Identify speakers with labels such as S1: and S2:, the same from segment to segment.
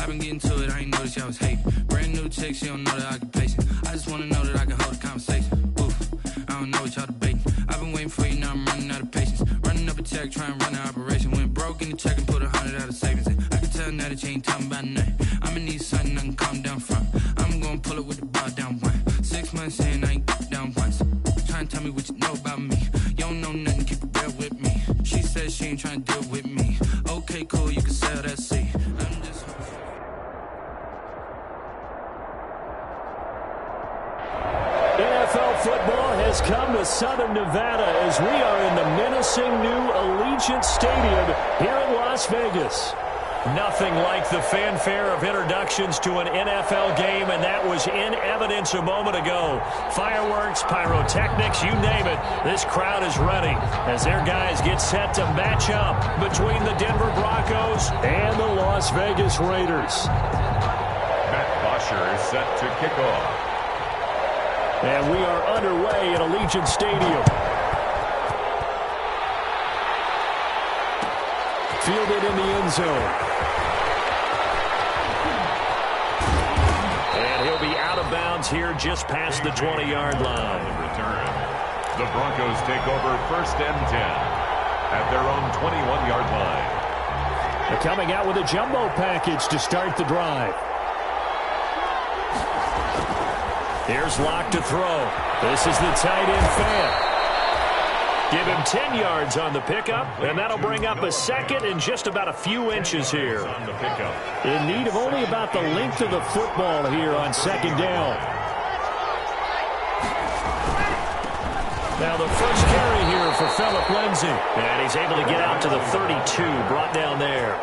S1: I've been getting to it, I ain't noticed y'all was hating. Brand new chick, she don't know that I can pace it. I just wanna know that I can hold a conversation. Oof, I don't know what y'all debating. I've been waiting for you, now I'm running out of patience. Running up a check, trying to run an operation. Went broke in the check and put 100 out of savings in. I can tell now that you ain't talking about nothing. I'ma need something I can calm down from. I'm gonna pull it with the bar down one. 6 months in, I ain't down once. Trying to tell me what you know about me. You don't know nothing, keep it real with me. She says she ain't trying to deal with me. Okay, cool, you can sell that seat. I'm just...
S2: NFL football has come to Southern Nevada as we are in the menacing new Allegiant Stadium here in Las Vegas. Nothing like the fanfare of introductions to an NFL game, and that was in evidence a moment ago. Fireworks, pyrotechnics, you name it. This crowd is ready as their guys get set to match up between the Denver Broncos and the Las Vegas Raiders.
S3: Matt Bosher is set to kick off.
S2: And we are underway at Allegiant Stadium. Fielded in the end zone. And he'll be out of bounds here just past the 20-yard line.
S3: Return. The Broncos take over 1st and 10 at their own 21-yard line.
S2: They're coming out with a jumbo package to start the drive. Here's Locke to throw. This is the tight end fan. Give him 10 yards on the pickup, and that'll bring up a second in just about a few inches here. In need of only about the length of the football here on 2nd down. Now the first carry here for Phillip Lindsay. And he's able to get out to the 32, brought down there.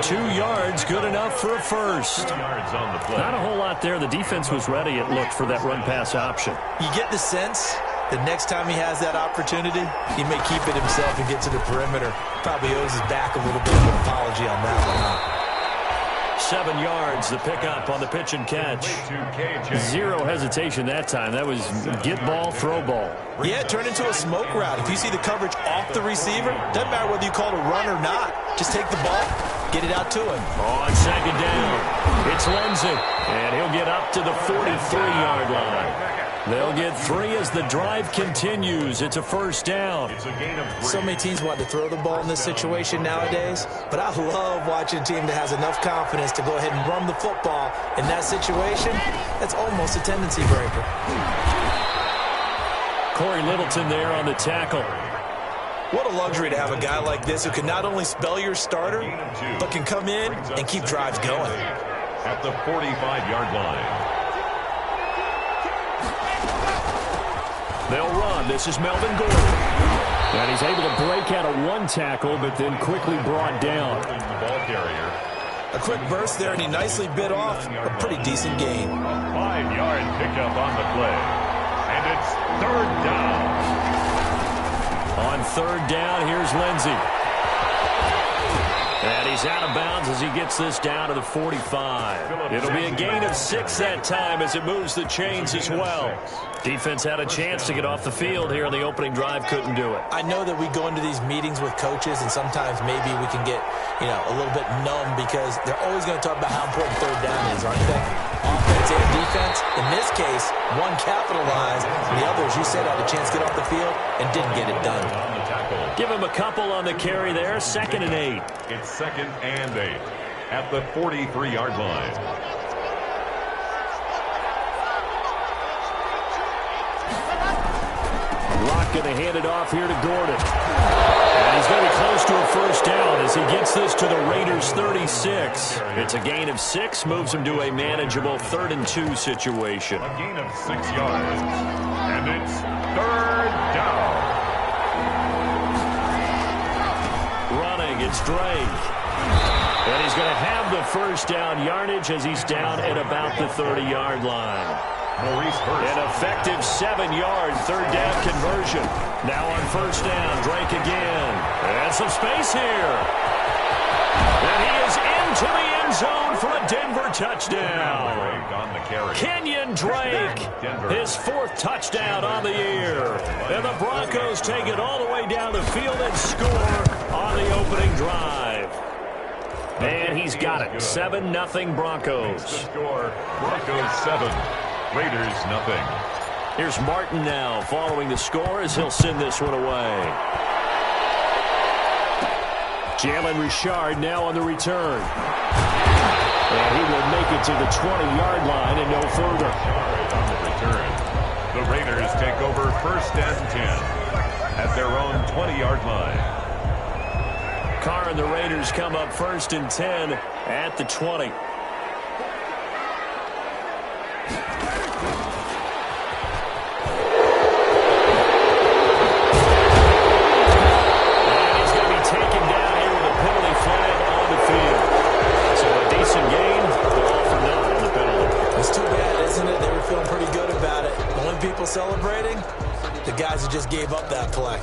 S2: 2 yards, good enough for a first. Not a whole lot there. The defense was ready, it looked, for that run-pass option.
S4: You get the sense that next time he has that opportunity, he may keep it himself and get to the perimeter. Probably owes his back a little bit of an apology on that one, huh?
S2: 7 yards, the pickup on the pitch and catch. Zero hesitation that time. That was get ball, throw ball.
S4: Yeah, it turned into a smoke route. If you see the coverage off the receiver, doesn't matter whether you call it a run or not. Just take the ball, get it out to him.
S2: On 2nd down, it's Lindsay, and he'll get up to the 43-yard line. They'll get 3 as the drive continues. It's a 1st down.
S4: So many teams want to throw the ball in this situation nowadays, but I love watching a team that has enough confidence to go ahead and run the football. In that situation, that's almost a tendency breaker.
S2: Corey Littleton there on the tackle.
S4: What a luxury to have a guy like this who can not only spell your starter, but can come in and keep drives going.
S3: At the 45-yard line.
S2: They'll run. This is Melvin Gordon. And he's able to break out of 1 tackle, but then quickly brought down.
S4: A quick burst there, and he nicely bit off a pretty decent gain.
S3: 5-yard pickup on the play. And it's 3rd down.
S2: On 3rd down, here's Lindsay. And he's out of bounds as he gets this down to the 45. It'll be a gain of 6 that time as it moves the chains as well. Defense had a chance to get off the field here on the opening drive, couldn't do it.
S4: I know that we go into these meetings with coaches, and sometimes maybe we can get, a little bit numb because they're always going to talk about how important 3rd down is, aren't they? Offense and defense. In this case, one capitalized, and the other, as you said, had a chance to get off the field and didn't get it done.
S2: Give him a couple on the carry there. 2nd and 8.
S3: It's 2nd and 8 at the 43-yard line.
S2: Locke going to hand it off here to Gordon. And he's going to be close to a 1st down as he gets this to the Raiders' 36. It's a gain of 6, moves him to a manageable 3rd and 2 situation.
S3: A gain of 6 yards. And it's 3rd down.
S2: Running, it's Drake. And he's going to have the 1st down yardage as he's down at about the 30-yard line. An effective 7-yard 3rd down conversion. Now on 1st down, Drake again. And some space here. And he is into the end zone for a Denver touchdown. Kenyon Drake, his 4th touchdown on the year. And the Broncos take it all the way down the field and score on the opening drive. And he's got it. 7-0 Broncos.
S3: The score, Broncos 7, Raiders 0.
S2: Here's Martin now following the score as he'll send this one away. Jalen Richard now on the return. And he will make it to the 20-yard line and no further.
S3: On the return, the Raiders take over 1st and 10 at their own 20-yard line.
S2: Carr and the Raiders come up 1st and 10 at the 20.
S4: Celebrating the guys who just gave up that play.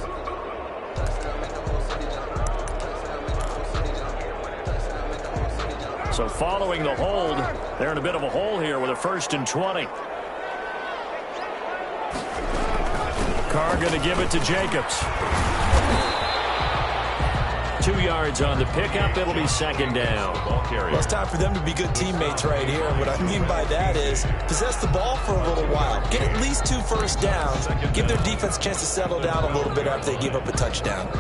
S2: So following the hold, they're in a bit of a hole here with a 1st and 20. Carr going to give it to Jacobs. 2 yards on the pickup. It'll be 2nd down.
S4: Well, it's time for them to be good teammates right here. What I mean by that is possess the ball for a little while. Get at least 2 first downs. Give their defense a chance to settle down a little bit after they give up a touchdown.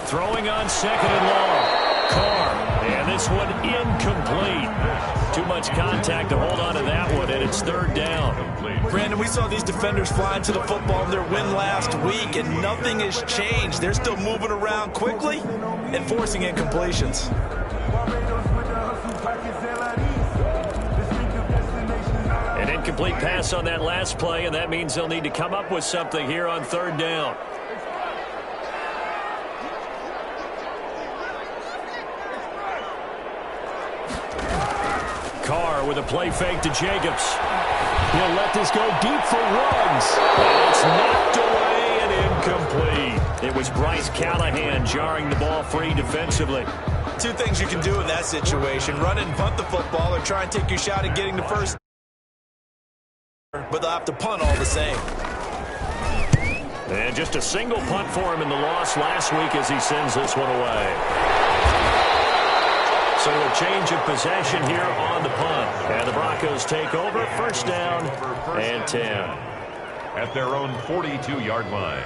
S2: Throwing on 2nd and long. Carr. And this one incomplete. Too much contact to hold on to that one, and it's 3rd down.
S4: Brandon, we saw these defenders flying to the football in their win last week, and nothing has changed. They're still moving around quickly and forcing incompletions.
S2: An incomplete pass on that last play, and that means they'll need to come up with something here on 3rd down. Carr with a play fake to Jacobs. He'll let this go deep for Ruggs. And it's knocked away and incomplete. It was Bryce Callahan jarring the ball free defensively.
S4: 2 things you can do in that situation. Run and punt the football or try and take your shot at getting the first. But they'll have to punt all the same.
S2: And just a single punt for him in the loss last week as he sends this one away. So a change of possession here on the punt. And the Broncos take over 1st down and 10.
S3: At their own 42-yard line.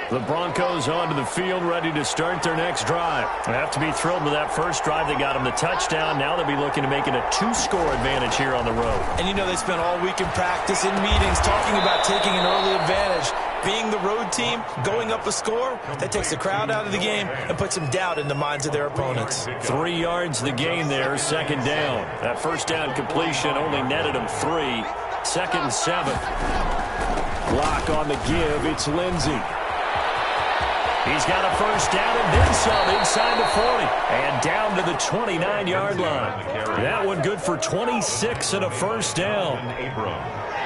S2: The Broncos onto the field ready to start their next drive. They have to be thrilled with that first drive. They got them the touchdown. Now they'll be looking to make it a 2-score advantage here on the road.
S4: And you know they spent all week in practice, in meetings, talking about taking an early advantage. Being the road team, going up a score, that takes the crowd out of the game and puts some doubt in the minds of their opponents.
S2: 3 yards the gain there, 2nd down. That first down completion only netted them 3. 2nd and 7. Block on the give, it's Lindsey. He's got a first down and then some inside the 40. And down to the 29-yard line. That one good for 26 and a first down.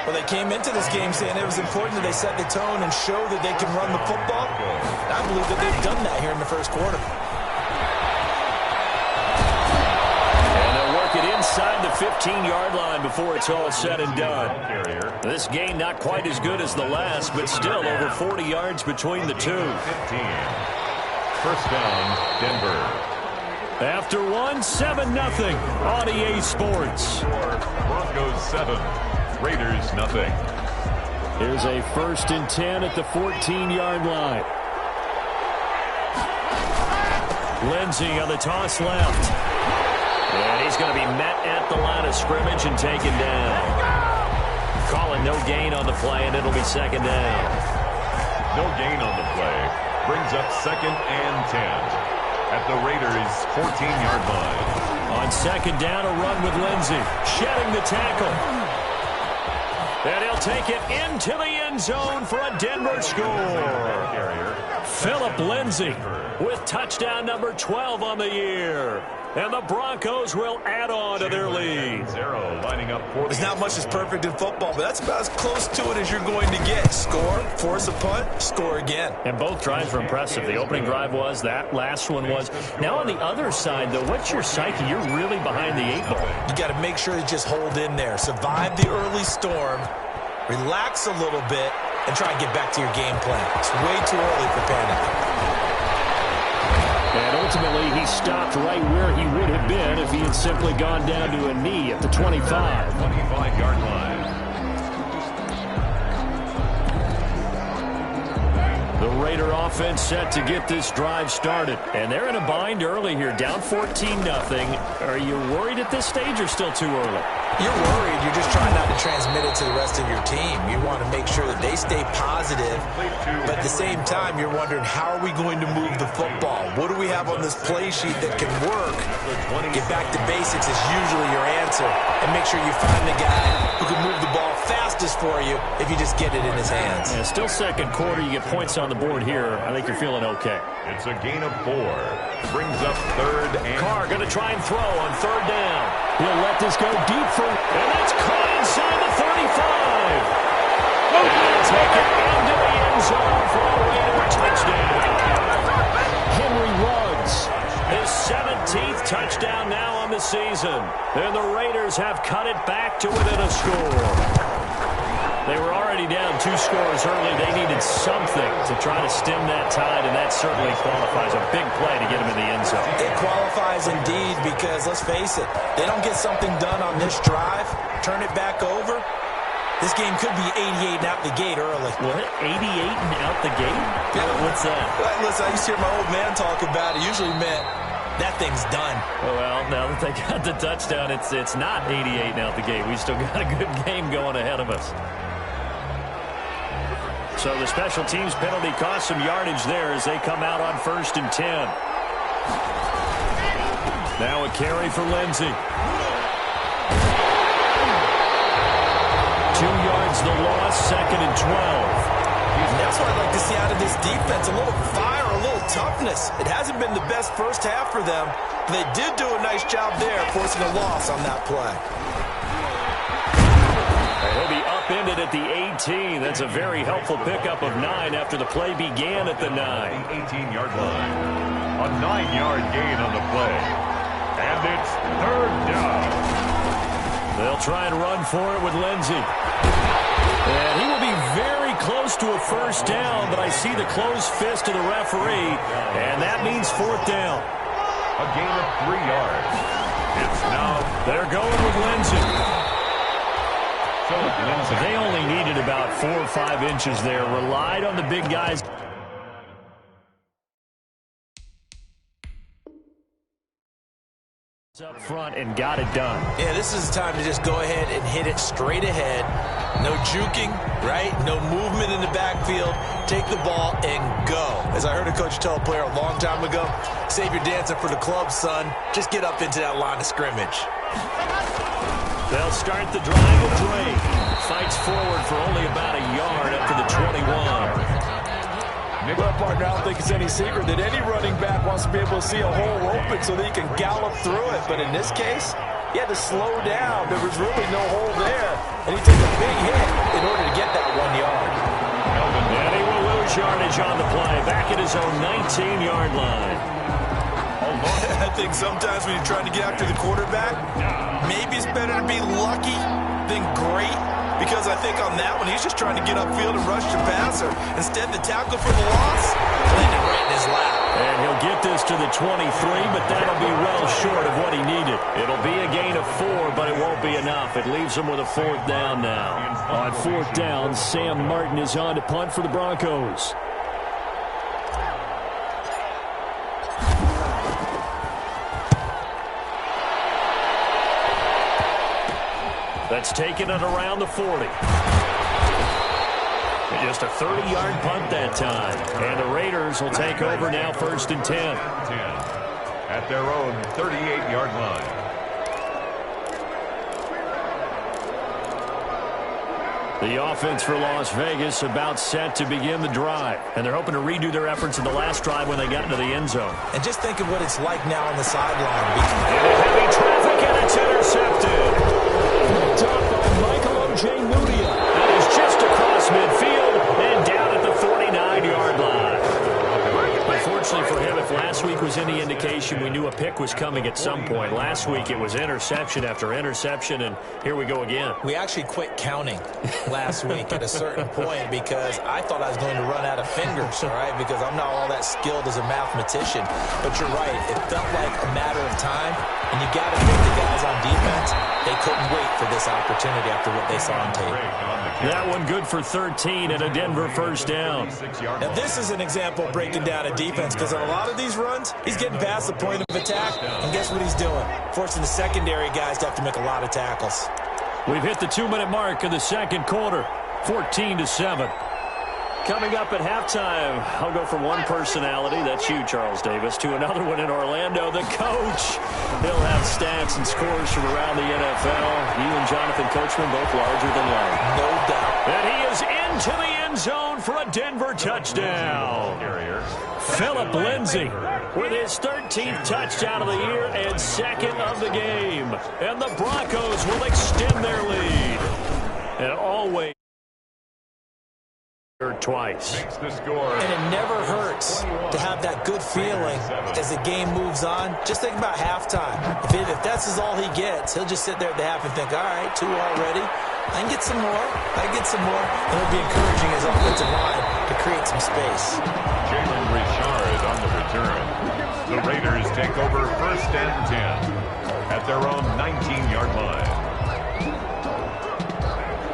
S4: Well, they came into this game saying it was important that they set the tone and show that they can run the football. I believe that they've done that here in the first quarter.
S2: And they'll work it inside the 15-yard line before it's all said and done. This game not quite as good as the last, but still over 40 yards between the two.
S3: 15. First down, Denver.
S2: After 7-0 on EA Sports.
S3: Broncos 7. Raiders 0.
S2: Here's a 1st and 10 at the 14-yard line. Lindsey on the toss left. And he's going to be met at the line of scrimmage and taken down. Calling no gain on the play, and it'll be 2nd down.
S3: No gain on the play. Brings up 2nd and 10 at the Raiders' 14-yard line.
S2: On 2nd down, a run with Lindsey. Shedding the tackle. And he'll take it into the end zone for a Denver score. Phillip Lindsey with touchdown number 12 on the year. And the Broncos will add on to their lead.
S4: There's not much that's perfect in football, but that's about as close to it as you're going to get. Score, force a punt, score again.
S2: And both drives were impressive. The opening drive was, that last one was. Now on the other side, though, what's your psyche? You're really behind the 8 ball.
S4: You got to make sure you just hold in there. Survive the early storm relax a little bit, and try and get back to your game plan. It's way too early for panic.
S2: And ultimately, he stopped right where he would have been if he had simply gone down to a knee at the 25.
S3: 25-yard line.
S2: The Raider offense set to get this drive started. And they're in a bind early here, down 14-0. Are you worried at this stage or still too early?
S4: You're worried. You're just trying not to transmit it to the rest of your team. You want to make sure that they stay positive, but at the same time, you're wondering, how are we going to move the football? What do we have on this play sheet that can work? Get back to basics is usually your answer, and make sure you find the guy who can move the ball fastest for you if you just get it in his hands.
S2: Yeah, still second quarter. You get points on the board here. I think you're feeling okay.
S3: It's a gain of 4. Brings up third and...
S2: Carr going to try and throw on third down. He'll let this go deep for... And that's caught inside the 35. And take it into the end zone for a Raider touchdown. Henry Ruggs, his 17th touchdown now on the season. And the Raiders have cut it back to within a score. They were already down 2 scores early. They needed something to try to stem that tide, and that certainly qualifies. A big play to get them in the end zone.
S4: It qualifies indeed because, let's face it, they don't get something done on this drive, turn it back over, this game could be 88 and out the gate early.
S2: What? 88 and out the gate?
S4: Yeah.
S2: What's that?
S4: Well, listen, I used to hear my old man talk about it. Usually meant that thing's done.
S2: Well, now that they got the touchdown, it's not 88 and out the gate. We still got a good game going ahead of us. So the special teams penalty cost some yardage there as they come out on 1st and 10. Now a carry for Lg. 2 yards the loss, 2nd and 12.
S4: And that's what I'd like to see out of this defense. A little fire, a little toughness. It hasn't been the best first half for them, but they did do a nice job there, forcing a loss on that play.
S2: He'll be upended at the 18. That's a very helpful pickup of 9 after the play began at the 9.
S3: The 18-yard line. A 9-yard gain on the play. And it's third down.
S2: They'll try and run for it with Lg. And he will be very close to a first down, but I see the closed fist of the referee, and that means 4th down.
S3: A gain of 3 yards. It's now...
S2: They're going with Lg. They only needed about 4 or 5 inches there. Relied on the big guys. Up front and got it done.
S4: Yeah, this is the time to just go ahead and hit it straight ahead. No juking, right? No movement in the backfield. Take the ball and go. As I heard a coach tell a player a long time ago, save your dancing for the club, son. Just get up into that line of scrimmage.
S2: They'll start the drive with Drake. Fights forward for only about a yard up to the 21.
S5: Well, partner, I don't think it's any secret that any running back wants to be able to see a hole open so that he can gallop through it. But in this case, he had to slow down. There was really no hole there. And he took a big hit in order to get that 1 yard.
S2: And he will lose yardage on the play. Back at his own 19-yard line.
S4: I think sometimes when you're trying to get after the quarterback, maybe it's better to be lucky than great. Because I think on that one, he's just trying to get upfield and rush the passer. Instead, the tackle for the loss landed right in his lap.
S2: And he'll get this to the 23, but that'll be well short of what he needed. It'll be a gain of 4, but it won't be enough. It leaves him with a 4th down now. On 4th down, Sam Martin is on to punt for the Broncos. That's taken it around the 40. Just a 30-yard punt that time. And the Raiders will take over now 1st and 10.
S3: At their own 38-yard line.
S2: The offense for Las Vegas about set to begin the drive. And they're hoping to redo their efforts in the last drive when they got into the end zone.
S4: And just think of what it's like now on the sideline.
S2: Heavy traffic, and it's intercepted. Picked up by Michael Ojemudia. That is just across midfield and down at the 49-yard line. Unfortunately for him, if last week was any indication, situation, we knew a pick was coming at some point. Last week it was interception after interception, and here we go again.
S4: We actually quit counting last week at a certain point because I thought I was going to run out of fingers, all right, because I'm not all that skilled as a mathematician. But you're right. It felt like a matter of time, and you got to think the guys on defense, they couldn't wait for this opportunity after what they saw on tape.
S2: That one good for 13 and a Denver first down.
S4: Now, this is an example of breaking down a defense because on a lot of these runs, he's getting past the point of attack, and guess what he's doing? Forcing the secondary guys to have to make a lot of tackles.
S2: We've hit the 2-minute mark in the second quarter, 14-7. Coming up at halftime, I'll go from one personality, that's you, Charles Davis, to another one in Orlando, the coach. He'll have stats and scores from around the NFL. You and Jonathan Coachman both larger than life.
S4: No doubt.
S2: And he is into the end zone for a Denver touchdown. Philip Lindsay with his 13th touchdown of the year and second of the game. And the Broncos will extend their lead. And always twice.
S4: And it never hurts to have that good feeling as the game moves on. Just think about halftime. If that's all he gets, he'll just sit there at the half and think, all right, 2 already. I can get some more. I can get some more. And he'll be encouraging his offensive line to create some space.
S3: Jalen Richard on the return. The Raiders take over 1st and 10 at their own 19-yard line.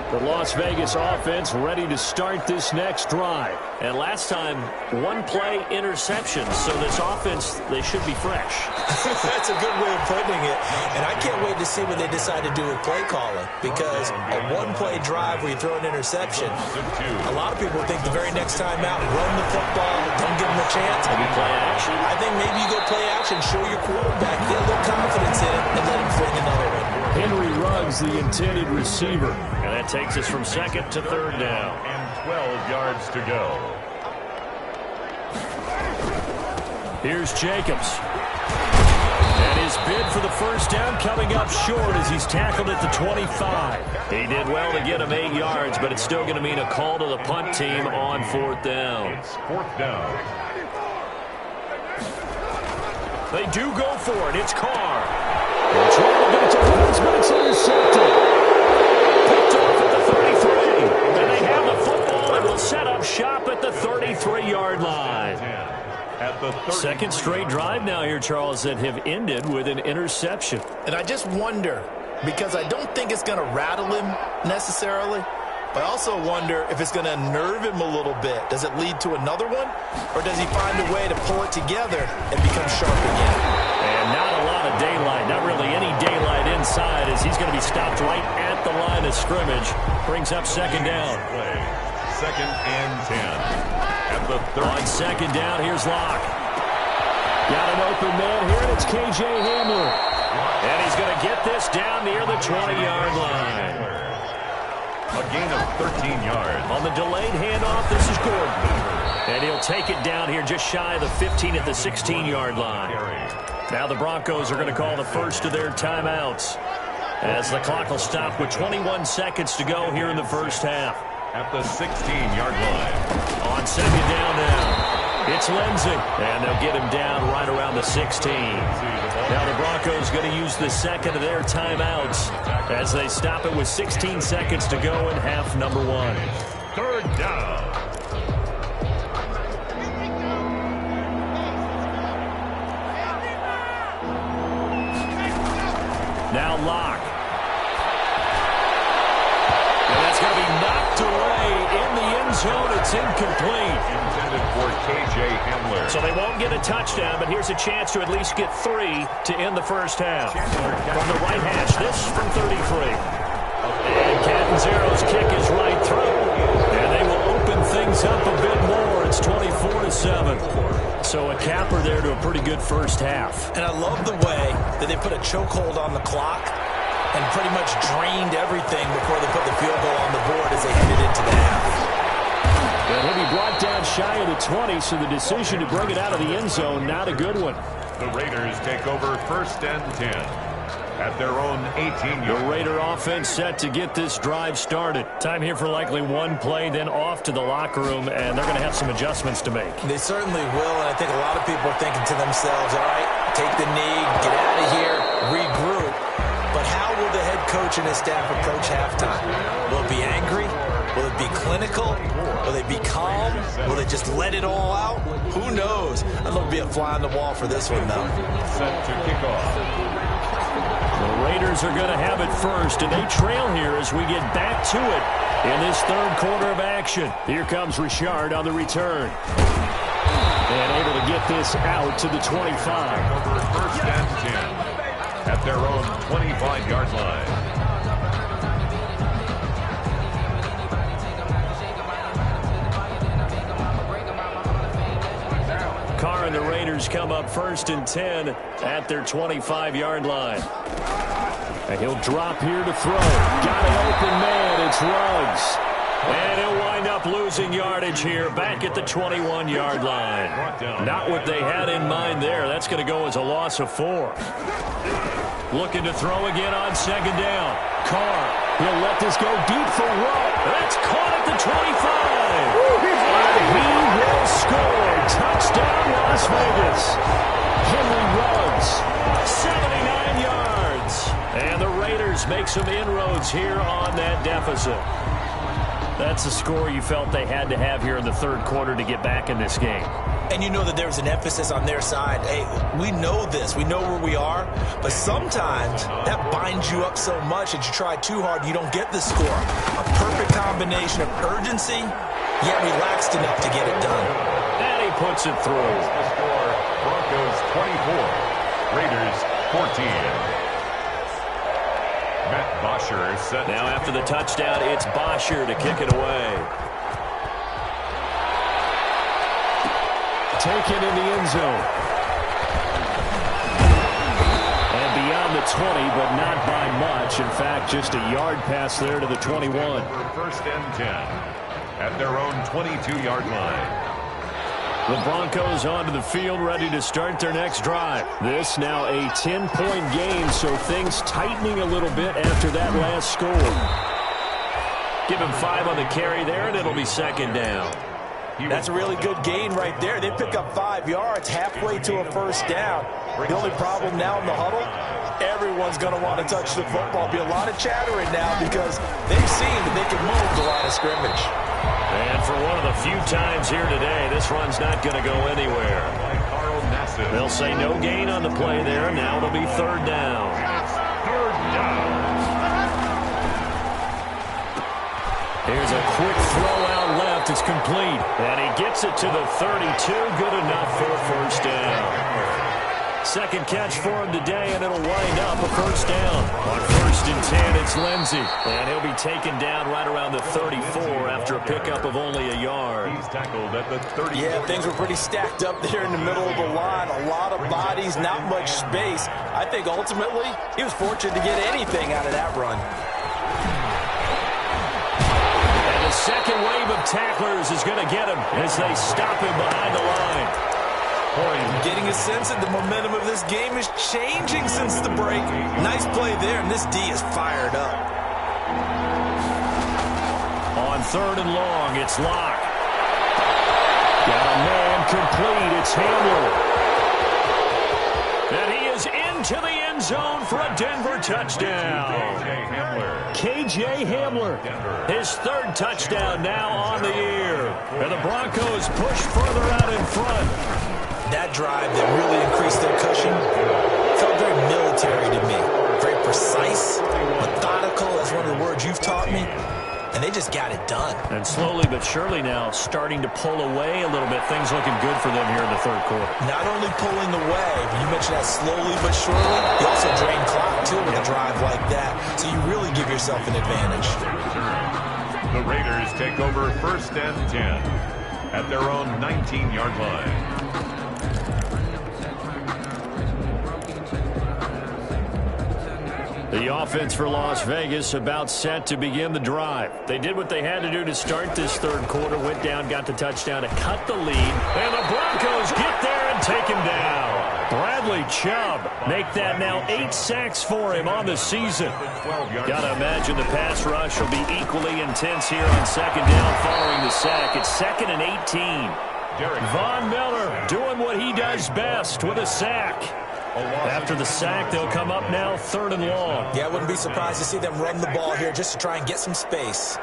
S2: The Las Vegas offense ready to start this next drive. And last time, one-play interception. So this offense, they should be fresh.
S4: That's a good way of putting it. And I can't wait to see what they decide to do with play calling. Because a one-play drive where you throw an interception, a lot of people think the very next time out, run the football, don't give them a chance.
S2: Maybe play action.
S4: I think maybe you go play action, show your quarterback, get a little confidence in it, and let him fling another one.
S2: Henry Ruggs, the intended receiver. And that takes us from 2nd to 3rd down.
S3: And 12 yards to go.
S2: Here's Jacobs. And his bid for the first down coming up short as he's tackled at the 25. He did well to get him 8 yards, but it's still going to mean a call to the punt team on 4th down.
S3: It's 4th down.
S2: They do go for it. It's Carr. They're trying to get it to Woods, but it's intercepted. Picked off at the 33. And they have the football and will set up shop at the 33-yard line. Second straight drive now here, Charles, that have ended with an interception.
S4: And I just wonder, because I don't think it's going to rattle him necessarily, but I also wonder if it's going to nerve him a little bit. Does it lead to another one? Or does he find a way to pull it together and become sharp again?
S2: And not a lot of daylight, not really any daylight inside as he's going to be stopped right at the line of scrimmage. Brings up 2nd down.
S3: 2nd and 10. At the 30.
S2: On 2nd down, here's Locke. Got an open man here, and it's K.J. Hamler. And he's going to get this down near the 20-yard line.
S3: A gain of 13 yards.
S2: On the delayed handoff, this is Gordon. And he'll take it down here just shy of the 15 at the 16-yard line. Now the Broncos are going to call the first of their timeouts as the clock will stop with 21 seconds to go here in the first half.
S3: At the 16-yard line.
S2: On 2nd down now, it's Lindsay. And they'll get him down right around the 16. Now the Broncos going to use the second of their timeouts as they stop it with 16 seconds to go in half number 1.
S3: 3rd down.
S2: Now Locke. And that's going to be knocked away in the end zone. It's incomplete.
S3: Intended for K.J. Hamler.
S2: So they won't get a touchdown, but here's a chance to at least get 3 to end the first half. From the right hash, this from 33. And Catanzaro's kick is right through. And they will open things up a bit more. It's 24-7. So a capper there to a pretty good first half.
S4: And I love the way that they put a chokehold on the clock and pretty much drained everything before they put the field goal on the board as they headed into the half.
S2: And he'll be brought down shy of the 20, so the decision to bring it out of the end zone, not a good one.
S3: The Raiders take over 1st and 10 at their own 18-yard.
S2: The Raider offense set to get this drive started. Time here for likely one play, then off to the locker room, and they're going to have some adjustments to make.
S4: They certainly will, and I think a lot of people are thinking to themselves, all right, take the knee, get out of here, regroup. But how will the head coach and his staff approach halftime? Will it be angry? Will it be clinical? Will they be calm? Will they just let it all out? Who knows? I'd love to be a fly on the wall for this one, though.
S3: Set to kick off.
S2: The Raiders are going to have it first, and they trail here as we get back to it in this third quarter of action. Here comes Richard on the return. And able to get this out to the 25.
S3: Over first and 10 at their own 25-yard line.
S2: Carr and the Raiders come up first and 10 at their 25-yard line. And he'll drop here to throw. Got an open man. It's Ruggs. And he'll wind up losing yardage here back at the 21-yard line. Not what they had in mind there. That's going to go as a loss of 4. Looking to throw again on second down. Carr, he'll let this go deep for Ruggs. That's caught at the 25. And he will score. Touchdown, Las Vegas. Henry Ruggs, 79 yards. And the Raiders make some inroads here on that deficit. That's the score you felt they had to have here in the third quarter to get back in this game.
S4: And you know that there's an emphasis on their side. Hey, we know this. We know where we are. But sometimes that binds you up so much that you try too hard, you don't get the score. A perfect combination of urgency, yet relaxed enough to get it done.
S2: And he puts it through.
S3: The score, Broncos 24, Raiders 14. Matt Bosher set.
S2: Now after the touchdown, it's Bosher to kick it away. Taken in the end zone. And beyond the 20, but not by much. In fact, just a yard pass there to the 21.
S3: First and 10 at their own 22-yard line.
S2: The Broncos onto the field, ready to start their next drive. This now a 10-point game, so things tightening a little bit after that last score. Give him 5 on the carry there, and it'll be second down.
S4: That's a really good gain right there. They pick up 5 yards halfway to a first down. The only problem now in the huddle, everyone's going to want to touch the football. Be a lot of chattering now because they've seen that they can move the line of scrimmage.
S2: And for one of the few times here today, this run's not going to go anywhere. They'll say no gain on the play there. Now it'll be third down.
S3: Third down.
S2: Here's a quick throw out left. It's complete. And he gets it to the 32. Good enough for a first down. Second catch for him today, and it'll wind up a first down. On first and 10, it's Lindsey. And he'll be taken down right around the 34 after a pickup of only a yard.
S3: He's tackled at the 30.
S4: Yeah, things were pretty stacked up there in the middle of the line. A lot of bodies, not much space. I think ultimately he was fortunate to get anything out of that run.
S2: And the second wave of tacklers is going to get him as they stop him behind the line.
S4: I'm getting a sense that the momentum of this game is changing since the break. Nice play there, and this D is fired up.
S2: On third and long, it's Locke. Got a man complete. It's Hamler. And he is into the end zone for a Denver touchdown. KJ Hamler. His third touchdown now on the year. And the Broncos push further out in front.
S4: That drive that really increased their cushion felt very military to me. Very precise, methodical, that's one of the words you've taught me. And they just got it done.
S2: And slowly but surely now starting to pull away a little bit. Things looking good for them here in the third quarter.
S4: Not only pulling away, but you mentioned that slowly but surely. You also drain clock, too, with a drive like that. So you really give yourself an advantage.
S3: The Raiders take over first and 10 at their own 19-yard line.
S2: The offense for Las Vegas about set to begin the drive. They did what they had to do to start this third quarter. Went down, got the touchdown to cut the lead. And the Broncos get there and take him down. Bradley Chubb make that now 8 sacks for him on the season. Got to imagine the pass rush will be equally intense here on second down following the sack. It's second and 18. Von Miller doing what he does best with a sack. After the sack, they'll come up now 3rd and long.
S4: Yeah, I wouldn't be surprised to see them run the ball here just to try and get some space.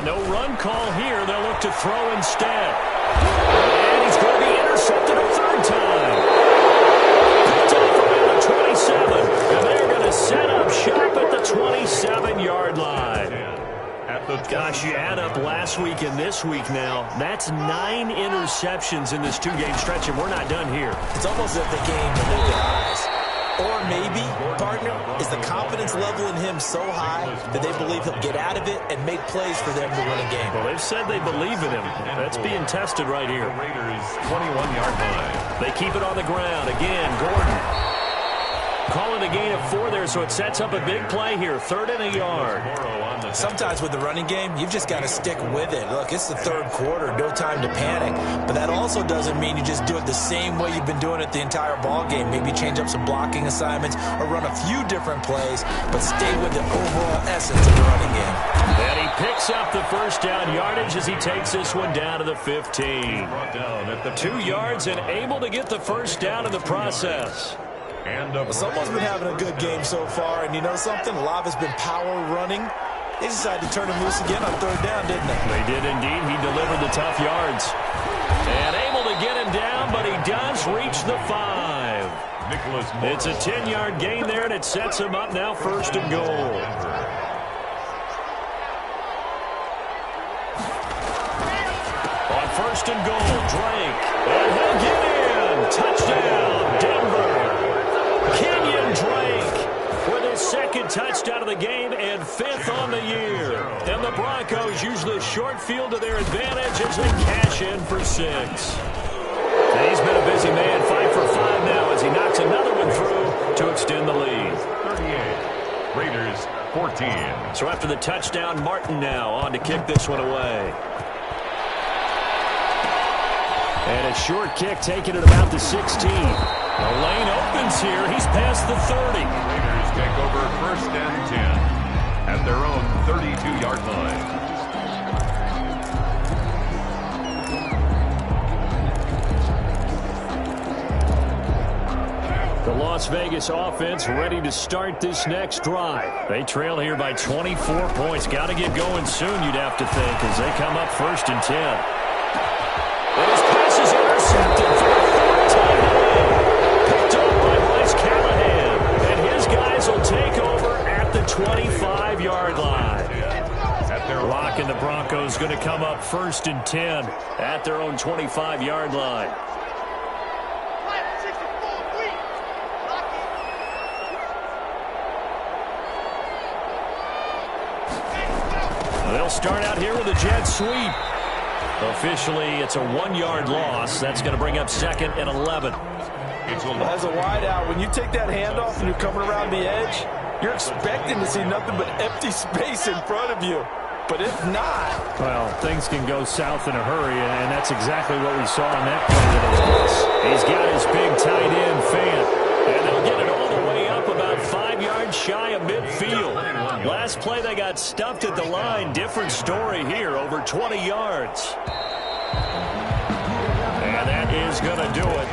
S2: No run call here. They'll look to throw instead. And he's going to be intercepted a 3rd time. Picked off around the 27. And they're going to set up shop at the 27-yard line. Gosh, you add up last week and this week now. That's 9 interceptions in this 2-game stretch, and we're not done here.
S4: It's almost as if they gained a little bit eyes. Or maybe, partner, is the confidence level in him so high that they believe he'll get out of it and make plays for them to win a game.
S2: Well, they've said they believe in him. That's being tested right here.
S3: Raiders 21-yard line.
S2: They keep it on the ground. Again, Gordon. Calling a gain of 4 there, so it sets up a big play here. 3rd and a yard.
S4: Sometimes with the running game, you've just got to stick with it. Look, it's the 3rd quarter, no time to panic. But that also doesn't mean you just do it the same way you've been doing it the entire ball game. Maybe change up some blocking assignments or run a few different plays, but stay with the overall essence of the running game.
S2: And he picks up the 1st down yardage as he takes this one down to the 15. 2 yards and able to get the 1st down in the process.
S4: Someone's been having a good game so far, and you know something? A lot of it's been power running. They decided to turn him loose again on 3rd down, didn't they?
S2: They did indeed. He delivered the tough yards. And able to get him down, but he does reach the 5. It's a 10-yard gain there, and it sets him up now 1st and goal. On 1st and goal, Drake. And he'll get in. Touchdown, Denver. Kenyon Drake with his 2nd touchdown of the game and 5th on the year. And the Broncos use the short field to their advantage as they cash in for 6. He's been a busy man, 5 for 5 now as he knocks another one through to extend the lead.
S3: 38, Raiders 14.
S2: So after the touchdown, Martin now on to kick this one away. And a short kick taken at about the 16. The lane opens here. He's past the 30.
S3: Raiders take over 1st and 10 at their own 32-yard line.
S2: The Las Vegas offense ready to start this next drive. They trail here by 24 points. Got to get going soon, you'd have to think, as they come up 1st and 10. And his pass is intercepted for the 4th time today. Picked up by Bryce Callahan. And his guys will take over at the 25-yard line. Rock and the Broncos going to come up 1st and 10 at their own 25-yard line. They'll start out here with a jet sweep. Officially, it's a 1-yard loss. That's going to bring up 2nd and 11.
S5: As a wideout, when you take that handoff and you're coming around the edge, you're expecting to see nothing but empty space in front of you. But if not...
S2: Well, things can go south in a hurry, and that's exactly what we saw on that play to the loss. He's got his big tight end, Fant, and they'll get it all the way up about 5 yards shy of midfield. Last play, they got stuffed at the line. Different story here, over 20 yards. And that is going to do it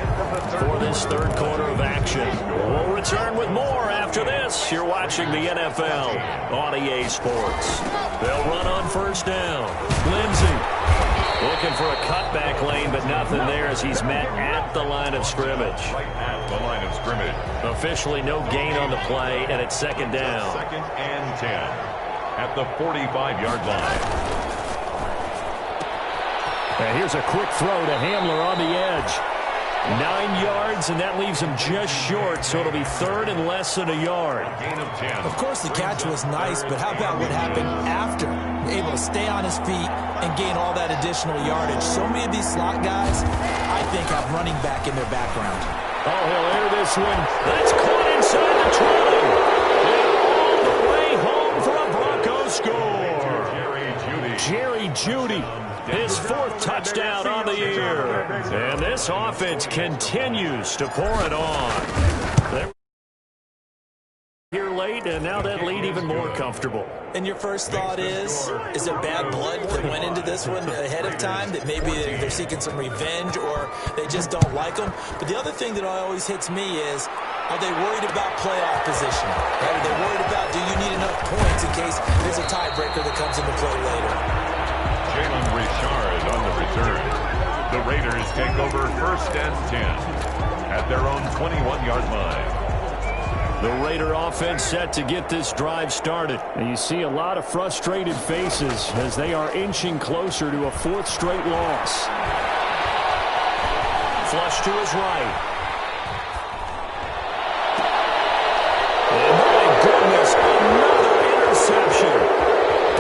S2: for this 3rd quarter of action. We'll return with more after this. You're watching the NFL on EA Sports. They'll run on 1st down. Lindsey looking for a cutback lane, but nothing there as he's met at the line of scrimmage.
S3: Right at the line of scrimmage.
S2: Officially no gain on the play, and it's 2nd down.
S3: 2nd and 10 at the 45-yard line.
S2: And here's a quick throw to Hamler on the edge. 9 yards, and that leaves him just short, so it'll be 3rd and less than a yard.
S3: Gain of 10.
S4: Of course, the catch was nice, but how about what happened after? Able to stay on his feet and gain all that additional yardage. So many of these slot guys, I think, have running back in their background.
S2: Oh, he'll enter this one. That's caught inside the 20. And all the way home for a Broncos score. Jerry Jeudy. His 4th touchdown on the year. And this offense continues to pour it on. Here late, and now that lead even more comfortable.
S4: And your first thought is there bad blood that went into this one ahead of time, that maybe they're seeking some revenge or they just don't like them? But the other thing that always hits me is, are they worried about playoff position? Right? Are they worried about, do you need enough points in case there's a tiebreaker that comes into play later?
S3: Jalen Richard on the return. The Raiders take over 1st and 10 at their own 21-yard line.
S2: The Raider offense set to get this drive started. And you see a lot of frustrated faces as they are inching closer to a 4th straight loss. Flush to his right. And my goodness, another interception.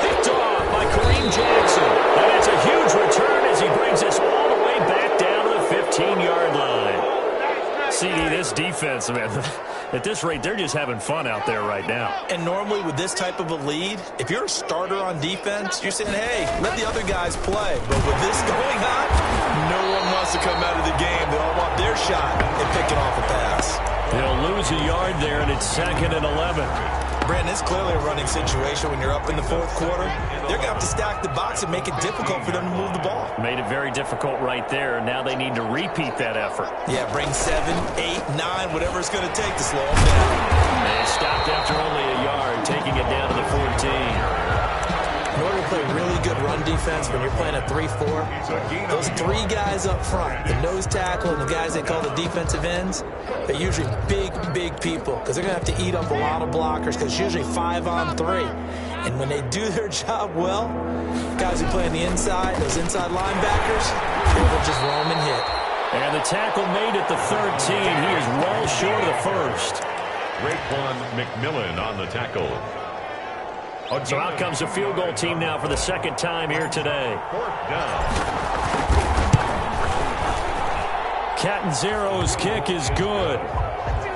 S2: Picked off by Kareem Jackson. And it's a huge return as he brings us all the way back down to the 15-yard line. CD, this defense, man, at this rate, they're just having fun out there right now.
S4: And normally with this type of a lead, if you're a starter on defense, you're saying, hey, let the other guys play. But with this going on, no one wants to come out of the game. They all want their shot at picking off a pass.
S2: They'll lose a yard there, and it's 2nd and 11.
S4: Brandon, it's clearly a running situation when you're up in the 4th quarter. They're going to have to stack the box and make it difficult for them to move the ball.
S2: Made it very difficult right there. Now they need to repeat that effort.
S4: Yeah, bring 7, 8, 9, whatever it's going to take to slow them down.
S2: And stopped after only a yard, taking it down to the 14.
S4: In order to play really good run defense when you're playing a 3-4, those 3 guys up front, the nose tackle and the guys they call the defensive ends, they're usually big people because they're going to have to eat up a lot of blockers because it's usually 5 on 3. And when they do their job well, guys who play on the inside, those inside linebackers, they'll just roam and hit.
S2: And the tackle made at the 13. He is well short of the first.
S3: Raekwon McMillan on the tackle.
S2: So out comes the field goal team now for the 2nd time here today.
S3: 4th down.
S2: Catanzaro's kick is good.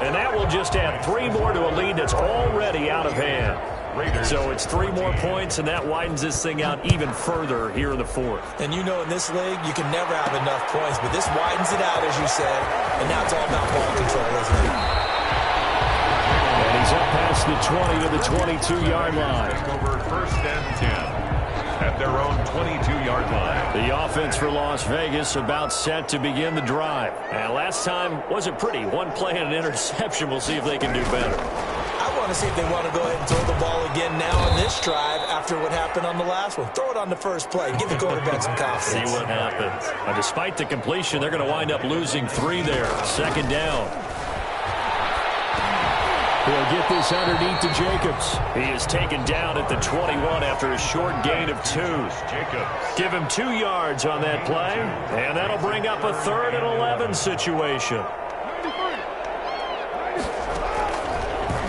S2: And that will just add 3 more to a lead that's already out of hand. So it's 3 more points, and that widens this thing out even further here in the 4th.
S4: And you know in this league, you can never have enough points, but this widens it out, as you said, and now it's all about ball control, isn't it?
S2: And he's up past the 20 to the 22-yard line.
S3: Over 1st and 10 at their own 22-yard line.
S2: The offense for Las Vegas about set to begin the drive. And last time wasn't pretty. 1 play and an interception. We'll see if they can do better.
S4: I want to see if they want to go ahead and throw the ball again now on this drive after what happened on the last one. Throw it on the first play. Give the quarterback some confidence.
S2: See what happens. Despite the completion, they're going to wind up losing 3 there. 2nd down. He'll get this underneath to Jacobs. He is taken down at the 21 after a short gain of 2.
S3: Jacobs.
S2: Give him 2 yards on that play, and that'll bring up a 3rd and 11 situation.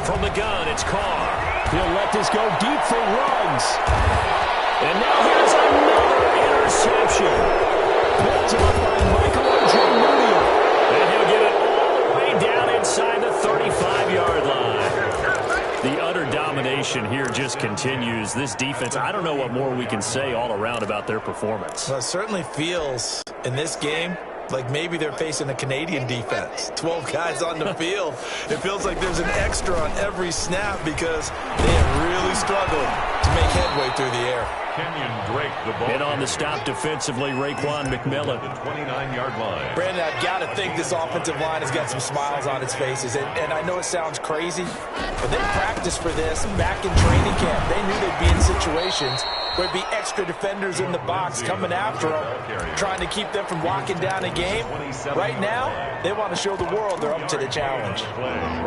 S2: From the gun, it's Carr. He'll let this go deep for Ruggs. And now here's another interception. Picked up by Michael Ojemudia. And he'll get it all the way down inside the 35-yard line. The utter domination here just continues. This defense, I don't know what more we can say all around about their performance.
S4: Well, it certainly feels in this game like maybe they're facing a Canadian defense. 12 guys on the field. It feels like there's an extra on every snap because they have really struggled to make headway through the air.
S3: Kenyon Drake, the ball.
S2: And on the stop defensively, Raekwon McMillan.
S3: The 29-yard line.
S4: Brandon, I've got to think this offensive line has got some smiles on its faces. And I know it sounds crazy, but they practiced for this back in training camp. They knew they'd be in situations where it'd be extra defenders in the box coming after them, trying to keep them from locking down a game. Right now, they want to show the world they're up to the challenge.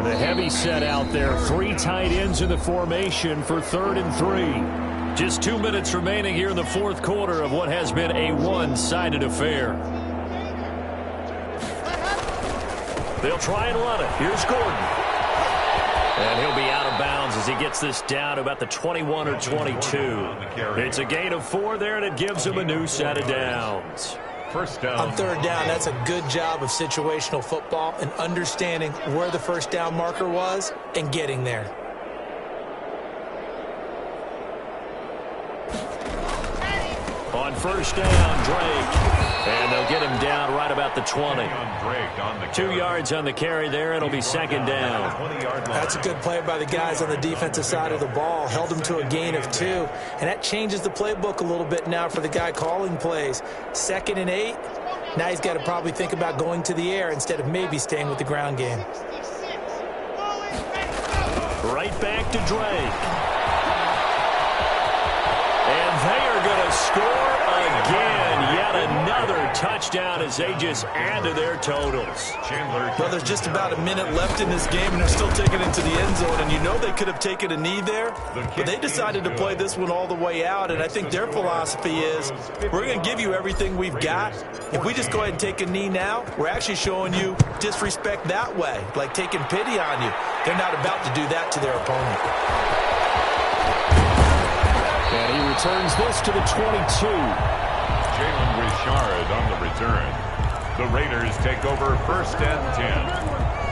S2: The heavy set out there. 3 tight ends in the formation for 3rd and 3. Just 2 minutes remaining here in the 4th quarter of what has been a one-sided affair. They'll try and run it. Here's Gordon. And he'll be out of bounds as he gets this down to about the 21 or 22. It's a gain of 4 there, and it gives him a new set of downs.
S3: First down.
S4: On 3rd down, that's a good job of situational football and understanding where the first down marker was and getting there.
S2: On 1st down, Drake. And they'll get him down right about the 20. 2 yards on the carry there. It'll be second down.
S4: That's a good play by the guys on the defensive side of the ball. Held him to a gain of 2. And that changes the playbook a little bit now for the guy calling plays. 2nd and 8. Now he's got to probably think about going to the air instead of maybe staying with the ground game.
S2: Right back to Drake. And they are going to score again. Yet another touchdown as they just add to their totals.
S5: Well, there's just about a minute left in this game, and they're still taking it to the end zone. And you know they could have taken a knee there, but they decided to play this one all the way out. And I think their philosophy is, we're going to give you everything we've got. If we just go ahead and take a knee now, we're actually showing you disrespect that way, like taking pity on you. They're not about to do that to their opponent.
S2: And he returns this to the 22.
S3: Jalen Richard on the return. The Raiders take over 1st and 10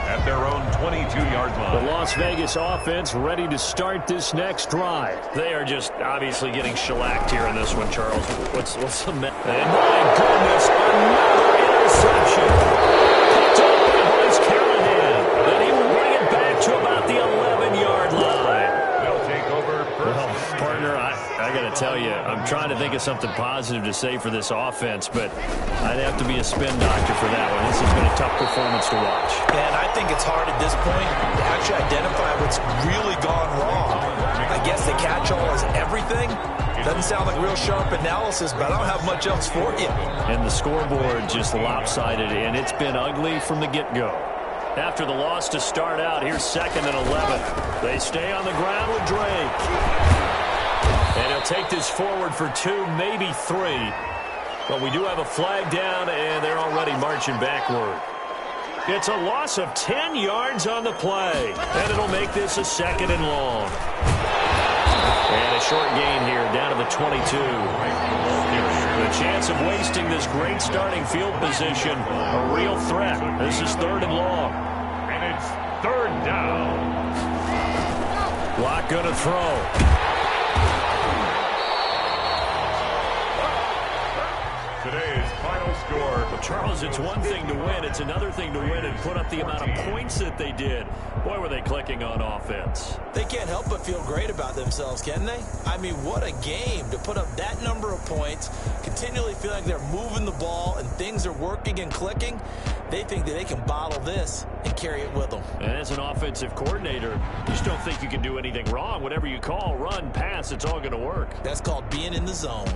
S3: at their own 22-yard line.
S2: The Las Vegas offense ready to start this next drive. They are just obviously getting shellacked here in this one, Charles. What's the and my goodness, another interception. Picked up by Bryce Callahan. And he will bring it back to about the 11-yard line.
S3: They'll take over first.
S2: Well, partner, I got to tell you, I'm trying to think of something positive to say for this offense, but I'd have to be a spin doctor for that one. This has been a tough performance to watch.
S4: And I think it's hard at this point to actually identify what's really gone wrong. I guess the catch-all is everything. Doesn't sound like real sharp analysis, but I don't have much else for you.
S2: And the scoreboard just lopsided, and it's been ugly from the get-go. After the loss to start out, here's 2nd and 11. They stay on the ground with Drake. And he'll take this forward for 2, maybe 3. But we do have a flag down, and they're already marching backward. It's a loss of 10 yards on the play. And it'll make this a 2nd and long. And a short gain here down to the 22. The chance of wasting this great starting field position, a real threat. This is 3rd and long.
S3: And it's 3rd down.
S2: Lock going to throw.
S3: Today's final score.
S2: Well, Charles, it's one thing to win. It's another thing to win and put up the amount of points that they did. Boy, were they clicking on offense.
S4: They can't help but feel great about themselves, can they? I mean, what a game to put up that number of points, continually feel like they're moving the ball and things are working and clicking. They think that they can bottle this and carry it with them.
S2: And as an offensive coordinator, you just don't think you can do anything wrong. Whatever you call, run, pass, it's all going to work.
S4: That's called being in the zone.